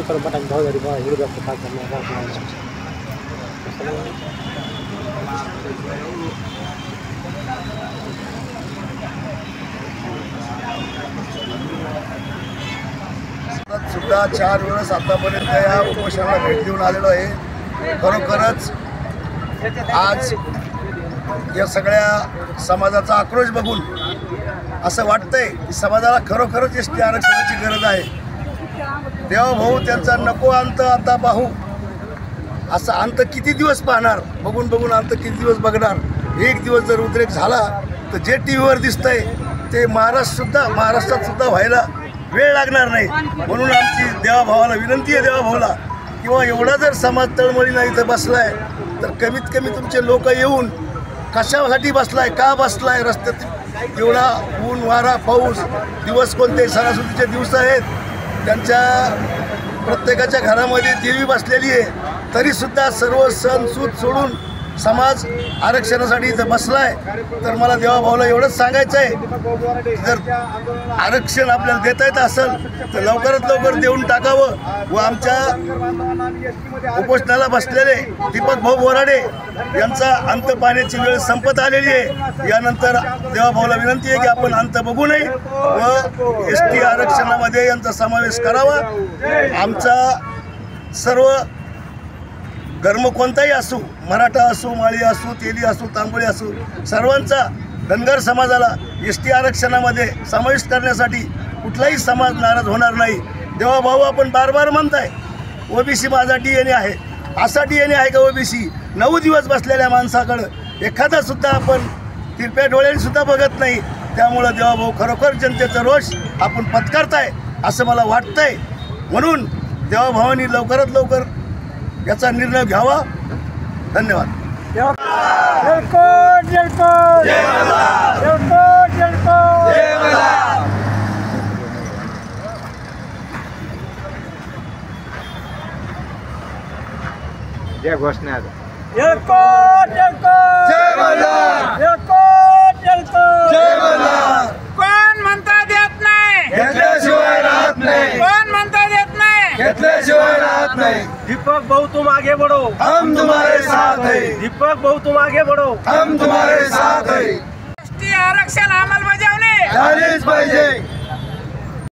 kalau batang jauh dari bawah, udah dapat pakai apa? सुद्धा 4 वेळेस आतापर्यंत या उपोषणाला भेट देऊन आलेलो आहे। खरोखरच आज या सगळ्या समाजाचा आक्रोश बघून असं वाटतंय की समाजाला खरोखरच एसटी आरक्षणाची गरज आहे। देवा भाऊ त्यांचा नको अंत आता पाहू, असा अंत किती दिवस पाहणार, बघून बघून अंत किती दिवस बघणार। एक दिवस जर उद्रेक झाला तर जे टीव्हीवर दिसतंय ते महाराष्ट्रात सुद्धा व्हायला वेळ लागणार नाही। म्हणून आमची देवा भावाला विनंती आहे, देवा भाऊला किंवा एवढा जर समाज तळमळीला इथं बसलाय तर कमीत कमी तुमचे लोक येऊन कशासाठी बसलाय, का बसलाय, रस्त्यात एवढा ऊन वारा पाऊस, दिवस कोणते सणासुदीचे दिवस आहेत, त्यांच्या प्रत्येकाच्या घरामध्ये देवी बसलेली आहे, तरीसुद्धा सर्व सण सूद सोडून समाज आरक्षणासाठी इथं बसलाय। तर मला देवा भाऊला एवढंच सांगायचं आहे, जर आरक्षण आपल्याला देता येत असेल तर लवकरात लवकर देऊन टाकावं व आमच्या उपोषणाला बसलेले दीपक भाऊ बोराडे यांचा अंत पाहण्याची वेळ संपत आलेली आहे। यानंतर देवा भाऊला विनंती आहे की आपण अंत बघू नये व एसटी आरक्षणामध्ये यांचा समावेश करावा। आमचा सर्व धर्म कोणताही असो, मराठा असो, माळी असो, तेली असो, तांबोळी असो, सर्वांचा धनगर समाजाला एसटी आरक्षणामध्ये समावेश करण्यासाठी कुठलाही समाज नाराज होणार नाही। देवा भाऊ आपण बार म्हणताय ओबीसी माझा DNA आहे, असा DNA आहे का ओबीसी? 9 दिवस बसलेल्या माणसाकडं एखादा सुद्धा आपण तिरप्या डोळ्यांनी सुद्धा बघत नाही। त्यामुळं देवा भाऊ खरोखर जनतेचा रोष आपण पत्करताय असं मला वाटतंय। म्हणून देवा भावांनी लवकरात लवकर याचा निर्णय घ्यावा। धन्यवाद। जय घोषणा कोण म्हणता देत नाही, घेतल्याशिवाय राहत नाही, कोण म्हणता देत नाही, घेतल्याशिवाय राहत नाही। दीपक भाऊ तुम आगे बढ़ो, हम तुम्हारे साथ हैं। दीपक भाऊ तुम आगे बढ़ो, हम तुम्हारे साथ हैं। एसटी आरक्षण अंमलबजावणी झालीच पाहिजे।